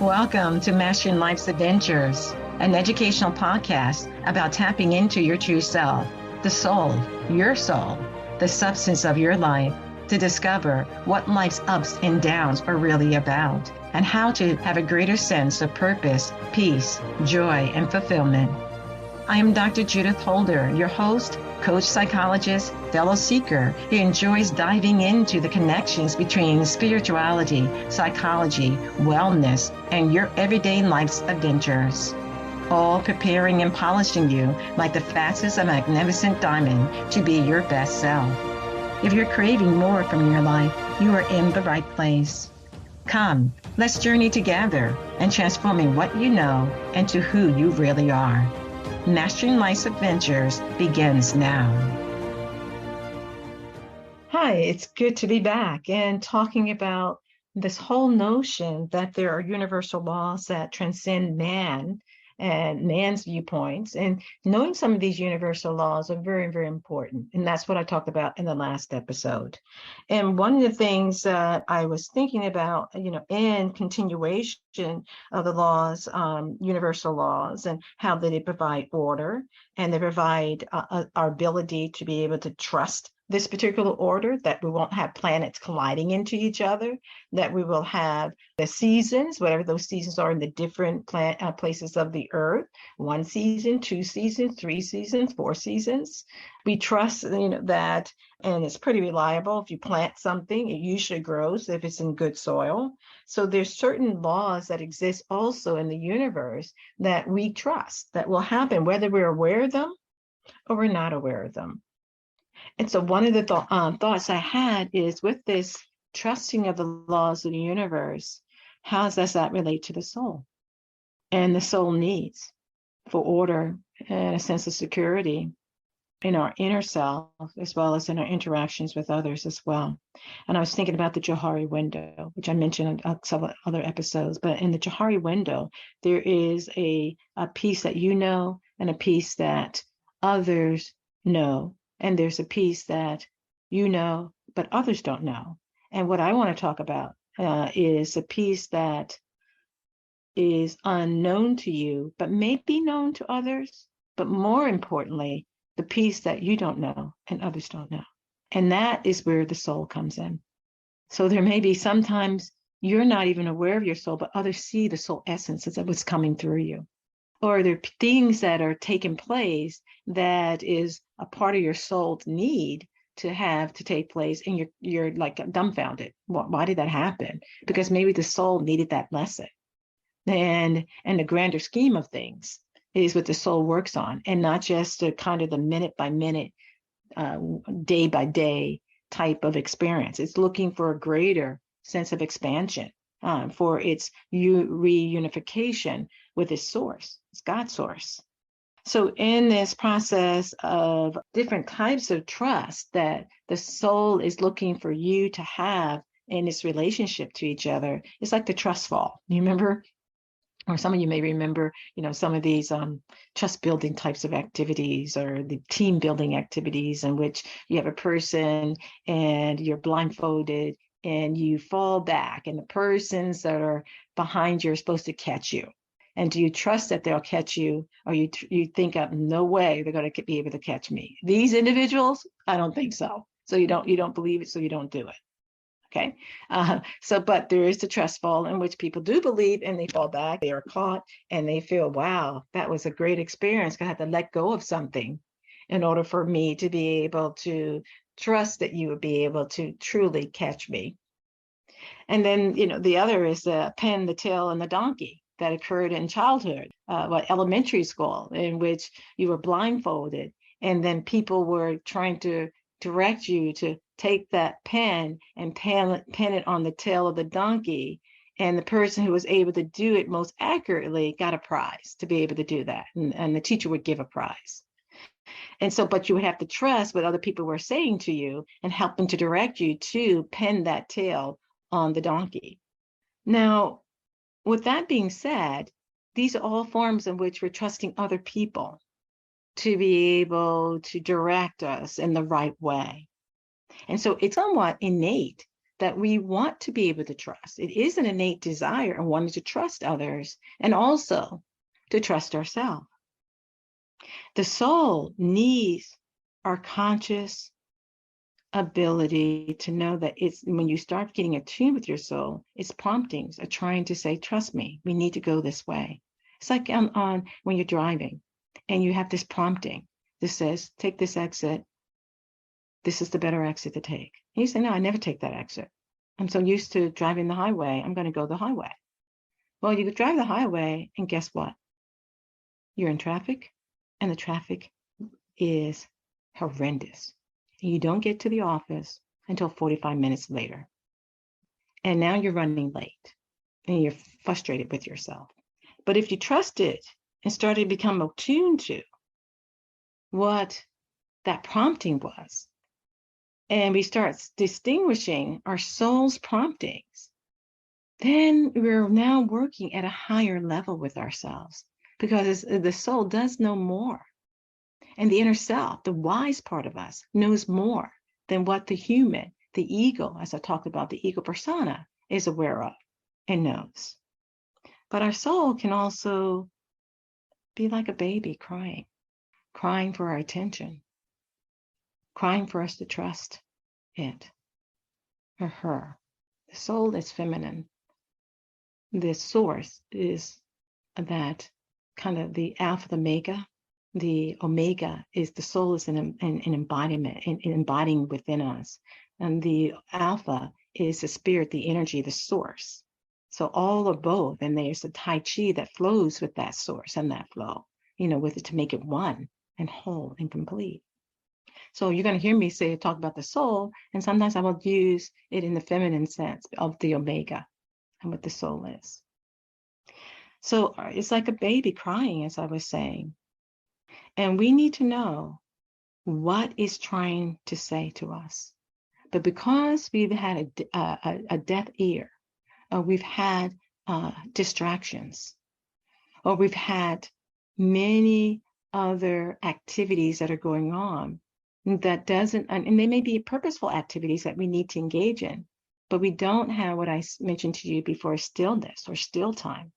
Welcome to Mastering Life's Adventures, an educational podcast about tapping into your true self, the soul, the substance of your life, to discover what life's ups and downs are really about, and how to have a greater sense of purpose, peace, joy, and fulfillment. I am Dr. Judith Holder, your host, coach, psychologist, fellow seeker who enjoys diving into the connections between spirituality, psychology, wellness, and your everyday life's adventures. All preparing and polishing you like the facets of a magnificent diamond to be your best self. If you're craving more from your life, you are in the right place. Come, let's journey together and transforming what you know into who you really are. Mastering Life's Adventures begins now. Hi, it's good to be back and talking about this whole notion that there are universal laws that transcend man and man's viewpoints. And knowing some of these universal laws are very, very important. And that's what I talked about in the last episode. And one of the things that I was thinking about, in continuation of the laws, universal laws, and how they provide order, and they provide our ability to be able to trust this particular order, that we won't have planets colliding into each other, that we will have the seasons, whatever those seasons are in the different places of the earth, 1 season, 2 seasons, 3 seasons, 4 seasons. We trust, that, and it's pretty reliable. If you plant something, it usually grows if it's in good soil. So there's certain laws that exist also in the universe that we trust that will happen, whether we're aware of them or we're not aware of them. And so one of the thoughts I had is, with this trusting of the laws of the universe, how does that relate to the soul and the soul needs for order and a sense of security in our inner self, as well as in our interactions with others as well. And I was thinking about the Johari window, which I mentioned in several other episodes. But in the Johari window, there is a piece that you know and a piece that others know. And there's a piece that you know, but others don't know. And what I want to talk about is a piece that is unknown to you, but may be known to others. But more importantly, the piece that you don't know and others don't know. And that is where the soul comes in. So there may be sometimes you're not even aware of your soul, but others see the soul essence of what's coming through you. Or there are things that are taking place that is a part of your soul's need to have to take place, and you're like dumbfounded. Why did that happen? Because maybe the soul needed that lesson. And the grander scheme of things is what the soul works on, and not just a kind of the minute by minute, day by day type of experience. It's looking for a greater sense of expansion, for its reunification with its source, its God source. So in this process of different types of trust that the soul is looking for you to have in this relationship to each other, it's like the trust fall. You remember, or some of you may remember, some of these trust building types of activities, or the team building activities, in which you have a person and you're blindfolded and you fall back, and the persons that are behind you are supposed to catch you. And do you trust that they'll catch you, or you think of no way they're going to be able to catch me? These individuals, I don't think so. So you don't believe it, so you don't do it. Okay. But there is the trust fall, in which people do believe and they fall back, they are caught, and they feel, wow, that was a great experience. I had to let go of something in order for me to be able to trust that you would be able to truly catch me. And then, the other is the pen, the tail, and the donkey that occurred in childhood, elementary school, in which you were blindfolded, and then people were trying to direct you to take that pen and pen it on the tail of the donkey. And the person who was able to do it most accurately got a prize to be able to do that. And the teacher would give a prize. And so, but you would have to trust what other people were saying to you and help them to direct you to pen that tail on the donkey. Now, with that being said, these are all forms in which we're trusting other people to be able to direct us in the right way. And so it's somewhat innate that we want to be able to trust. It is an innate desire and wanting to trust others and also to trust ourselves. The soul needs our conscious ability to know that it's when you start getting attuned with your soul, its promptings are trying to say, trust me, we need to go this way. It's like on when you're driving and you have this prompting that says, take this exit. This is the better exit to take. And you say, no, I never take that exit. I'm so used to driving the highway. I'm going to go the highway. Well, you could drive the highway and guess what? You're in traffic and the traffic is horrendous. You don't get to the office until 45 minutes later. And now you're running late and you're frustrated with yourself. But if you trusted and started to become attuned to what that prompting was, and we start distinguishing our soul's promptings, then we're now working at a higher level with ourselves because the soul does know more. And the inner self, the wise part of us, knows more than what the human, the ego, as I talked about, the ego persona, is aware of and knows. But our soul can also be like a baby crying for our attention, crying for us to trust it or her. The soul is feminine. The source is that kind of the alpha, the omega. The omega is the soul is an embodiment, embodying within us. And the alpha is the spirit, the energy, the source. So all of both. And there's the Tai Chi that flows with that source and that flow, with it to make it one and whole and complete. So you're going to hear me talk about the soul. And sometimes I will use it in the feminine sense of the omega and what the soul is. So it's like a baby crying, as I was saying. And we need to know what it's trying to say to us. But because we've had a deaf ear, or we've had distractions, or we've had many other activities that are going on that doesn't, and they may be purposeful activities that we need to engage in, but we don't have what I mentioned to you before, stillness or still time.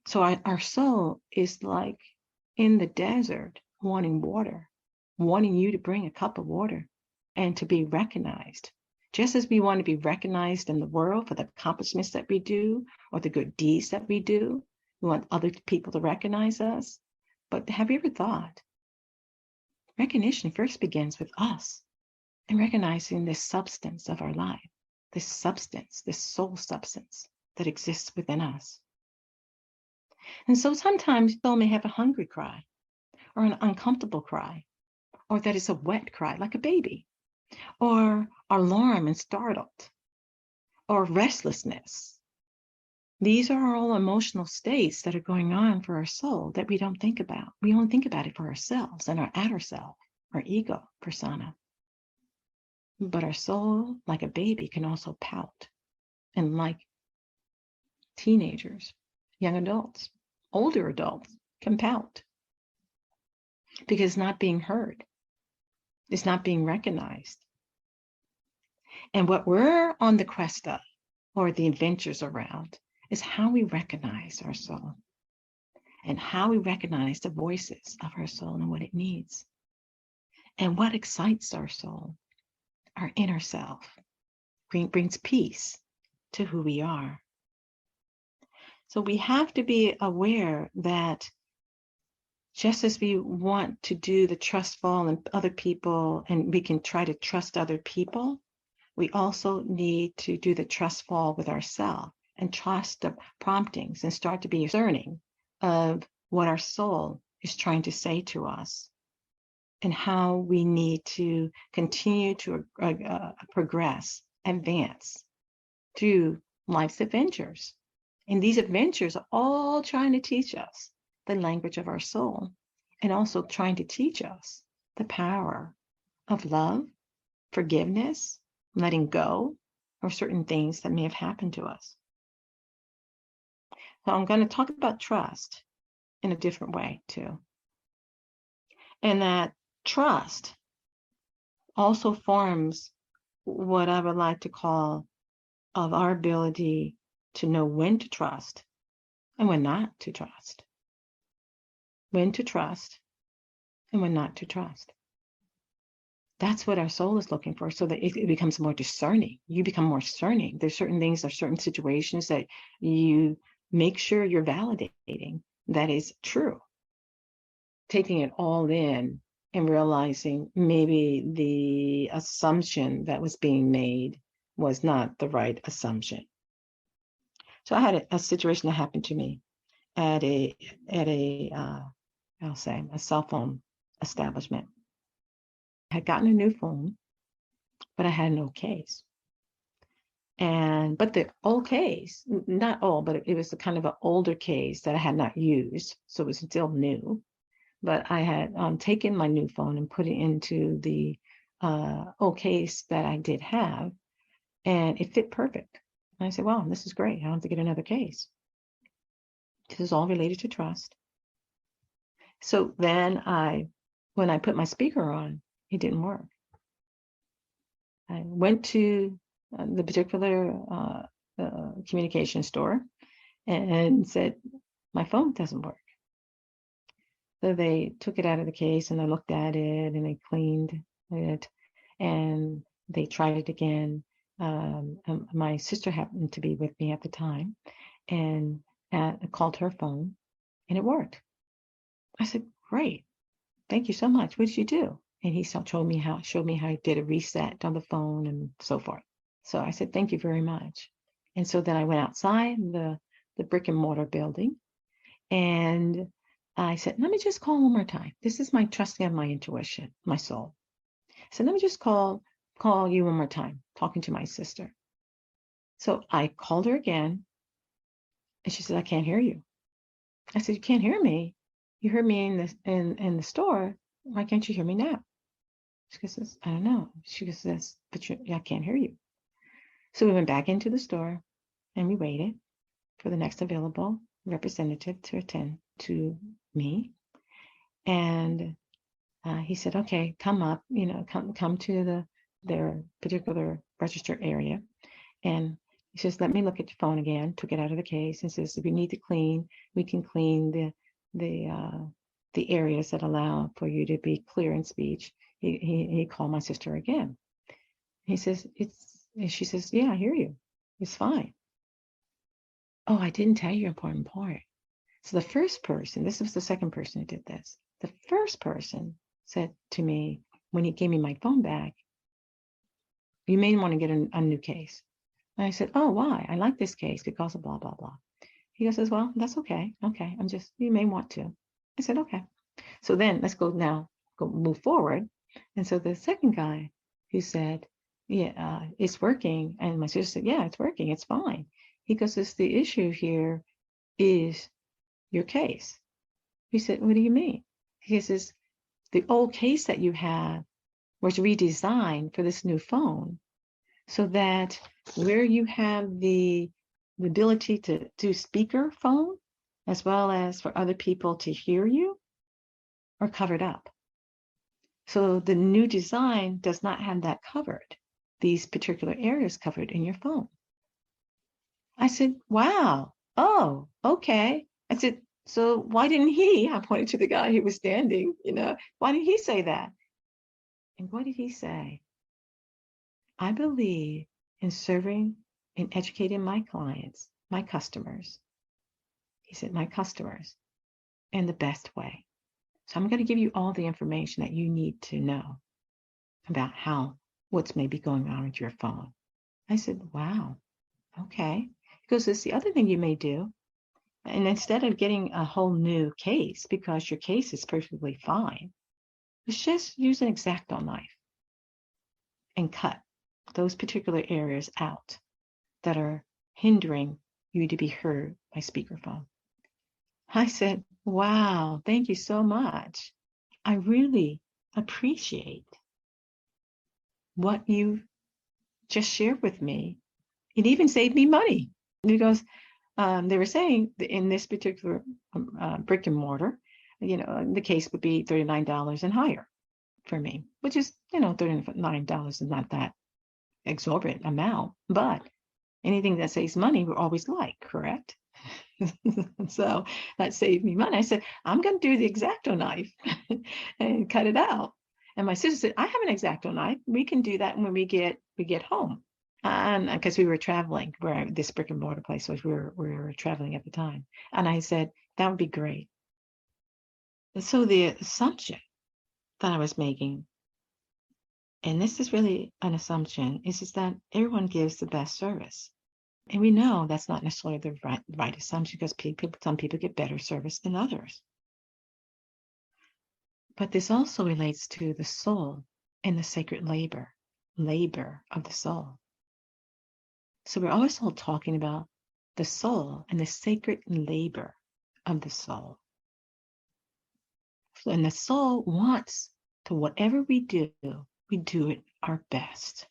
So our soul is like in the desert, wanting water, wanting you to bring a cup of water and to be recognized. Just as we want to be recognized in the world for the accomplishments that we do or the good deeds that we do, we want other people to recognize us. But have you ever thought, recognition first begins with us and recognizing this substance of our life, this substance, this soul substance that exists within us. And so sometimes soul may have a hungry cry or an uncomfortable cry, or that is a wet cry like a baby, or alarm and startled, or restlessness. These are all emotional states that are going on for our soul that we don't think about. We only think about it for ourselves and our outer self, our ego persona. But our soul, like a baby, can also pout. And like teenagers, young adults, older adults can pout because it's not being heard. It's not being recognized. And what we're on the quest of, or the adventures around, is how we recognize our soul and how we recognize the voices of our soul and what it needs. And what excites our soul, our inner self, brings peace to who we are. So we have to be aware that just as we want to do the trust fall in other people, and we can try to trust other people, we also need to do the trust fall with ourselves and trust the promptings and start to be discerning of what our soul is trying to say to us and how we need to continue to progress, advance through life's adventures. And these adventures are all trying to teach us the language of our soul and also trying to teach us the power of love, forgiveness, letting go of certain things that may have happened to us. So I'm going to talk about trust in a different way too. And that trust also forms what I would like to call of our ability to know when to trust and when not to trust, when to trust and when not to trust. That's what our soul is looking for, so that it becomes more discerning. You become more discerning. There's certain things, there's certain situations that you make sure you're validating that is true. Taking it all in and realizing maybe the assumption that was being made was not the right assumption. So I had a situation that happened to me at I'll say a cell phone establishment. I had gotten a new phone, but I had no case. But the old case, not old, but it was a kind of an older case that I had not used, so it was still new. But I had taken my new phone and put it into the old case that I did have, and it fit perfect. And I said, wow, this is great. I don't have to get another case. This is all related to trust. So then when I put my speaker on, it didn't work. I went to the particular communication store and said, my phone doesn't work. So they took it out of the case and I looked at it and they cleaned it and they tried it again. My sister happened to be with me at the time and I called her phone and it worked. I said, great. Thank you so much. What did you do? And he showed me how he did a reset on the phone and so forth. So I said, thank you very much. And so then I went outside the brick and mortar building and I said, let me just call one more time. This is my trusting of my intuition, my soul. So let me just call you one more time, talking to my sister. So I called her again and she said, I can't hear you. I said, you can't hear me? You heard me in the store. Why can't you hear me now? She says, I don't know. She says, but I can't hear you. So we went back into the store and we waited for the next available representative to attend to me. And he said, okay, come up, come to their particular register area. And he says, let me look at your phone again, took it out of the case and says, if you need to clean, we can clean the areas that allow for you to be clear in speech. He called my sister again. He says, and she says, yeah, I hear you. It's fine. Oh, I didn't tell you an important part. So the first person, this was the second person who did this. The first person said to me, when he gave me my phone back, you may want to get a new case. And I said, oh, why? I like this case because of blah, blah, blah. He goes, well, that's okay. Okay, you may want to. I said, okay. So then let's go move forward. And so the second guy who said, yeah, it's working. And my sister said, yeah, it's working. It's fine. He goes, the issue here is your case. He said, what do you mean? He says, the old case that you had was redesigned for this new phone so that where you have the ability to do speaker phone, as well as for other people to hear you, are covered up. So the new design does not have that covered, these particular areas covered in your phone. I said, wow, oh, okay. I said, so why didn't I pointed to the guy who was standing, why didn't he say that? And what did he say? I believe in serving and educating my clients, my customers. He said, my customers, in the best way. So I'm going to give you all the information that you need to know about what's maybe going on with your phone. I said, wow, okay. He goes, it's the other thing you may do. And instead of getting a whole new case, because your case is perfectly fine, let's just use an X-Acto knife and cut those particular areas out that are hindering you to be heard by speakerphone. I said, wow, thank you so much. I really appreciate what you just shared with me. It even saved me money because they were saying that in this particular brick and mortar, the case would be $39 and higher for me, which is, $39 is not that exorbitant amount, but anything that saves money, we always like, correct? So that saved me money. I said, I'm going to do the X-Acto knife and cut it out. And my sister said, I have an X-Acto knife. We can do that when we get home. And because we were traveling, where this brick and mortar place was, we were traveling at the time. And I said, that would be great. And so the assumption that I was making, and this is really an assumption, is that everyone gives the best service. And we know that's not necessarily the right assumption, because some people get better service than others. But this also relates to the soul and the sacred labor of the soul. So we're always all talking about the soul and the sacred labor of the soul. And the soul wants to, whatever we do it our best.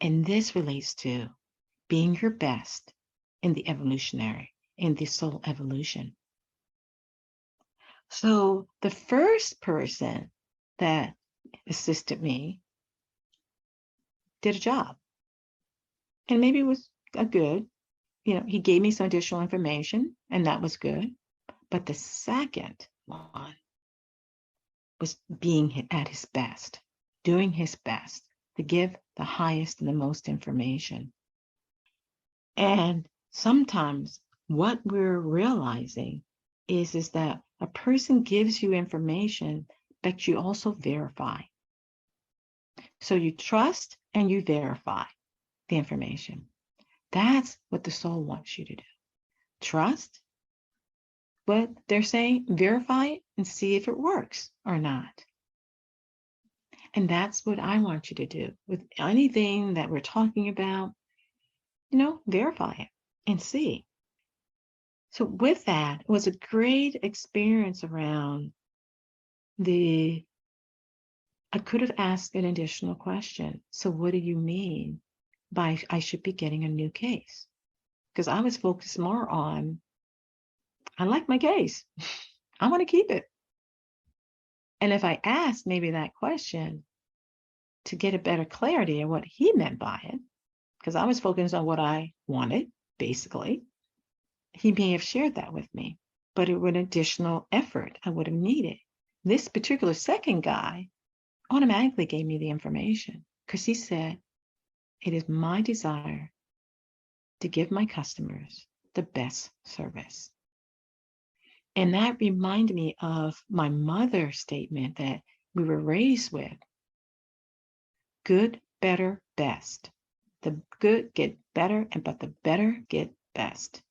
And this relates to being your best in the soul evolution. So the first person that assisted me did a job. And maybe it was a good, he gave me some additional information, and that was good. But the second one was being at his best, doing his best to give the highest and the most information. And sometimes what we're realizing is that a person gives you information, but you also verify. So you trust and you verify the information. That's what the soul wants you to do. Trust what they're saying, verify it, and see if it works or not. And that's what I want you to do with anything that we're talking about. Verify it and see. So with that, it was a great experience around I could have asked an additional question. So what do you mean by I should be getting a new case? Because I was focused more on, I like my case. I want to keep it. And if I asked maybe that question to get a better clarity of what he meant by it, because I was focused on what I wanted, basically, he may have shared that with me, but it would additional effort I would have needed. This particular second guy automatically gave me the information, because he said, it is my desire to give my customers the best service. And that reminded me of my mother's statement that we were raised with: good, better, best. The good get better, but the better get best.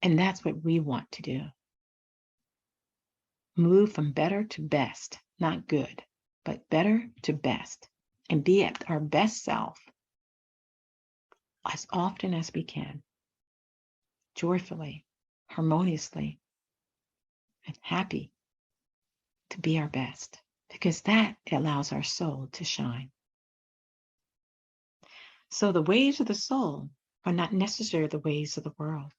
And that's what we want to do. Move from better to best, not good, but better to best, and be at our best self as often as we can, joyfully, harmoniously, and happy to be our best, because that allows our soul to shine. So the ways of the soul are not necessarily the ways of the world.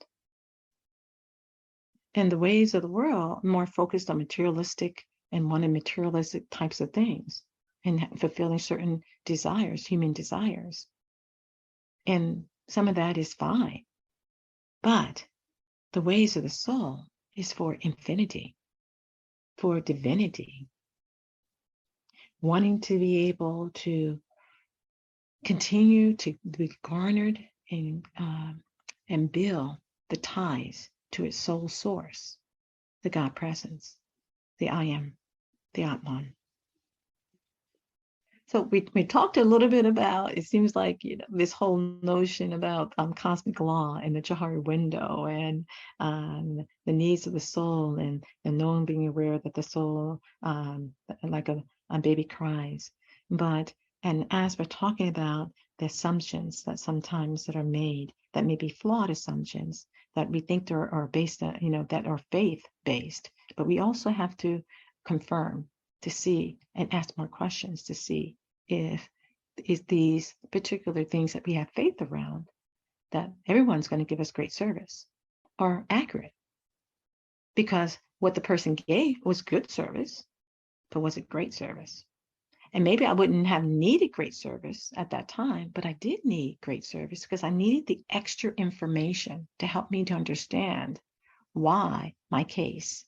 And the ways of the world are more focused on materialistic and wanting materialistic types of things and fulfilling certain desires, human desires. And some of that is fine. But the ways of the soul is for infinity, for divinity, wanting to be able to continue to be garnered and build the ties to its soul source, the God presence, the I am, the Atman. So we talked a little bit about, it seems like, this whole notion about cosmic law and the Johari window, and the needs of the soul, and knowing, being aware that the soul, like a baby cries. And as we're talking about the assumptions that sometimes that are made, that may be flawed assumptions, that we think are based on, that are faith-based, but we also have to confirm, to see, and ask more questions to see if these particular things that we have faith around, that everyone's going to give us great service, are accurate. Because what the person gave was good service, but was it great service? And maybe I wouldn't have needed great service at that time, but I did need great service because I needed the extra information to help me to understand why my case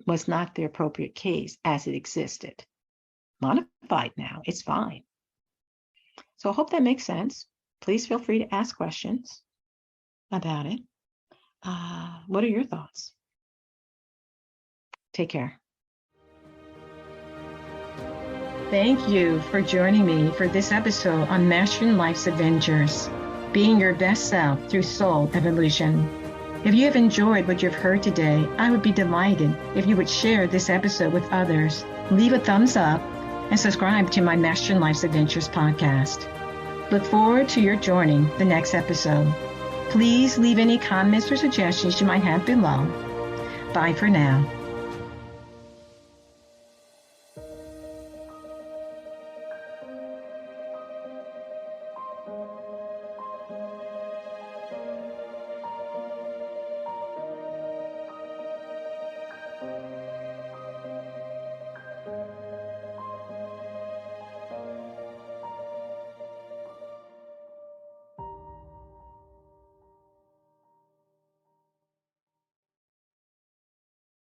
was not the appropriate case as it existed. Modified now, it's fine. So I hope that makes sense. Please feel free to ask questions about it. What are your thoughts? Take care. Thank you for joining me for this episode on Mastering Life's Adventures, being your best self through soul evolution. If you have enjoyed what you've heard today, I would be delighted if you would share this episode with others, leave a thumbs up, and subscribe to my Mastering Life's Adventures podcast. Look forward to your joining the next episode. Please leave any comments or suggestions you might have below. Bye for now.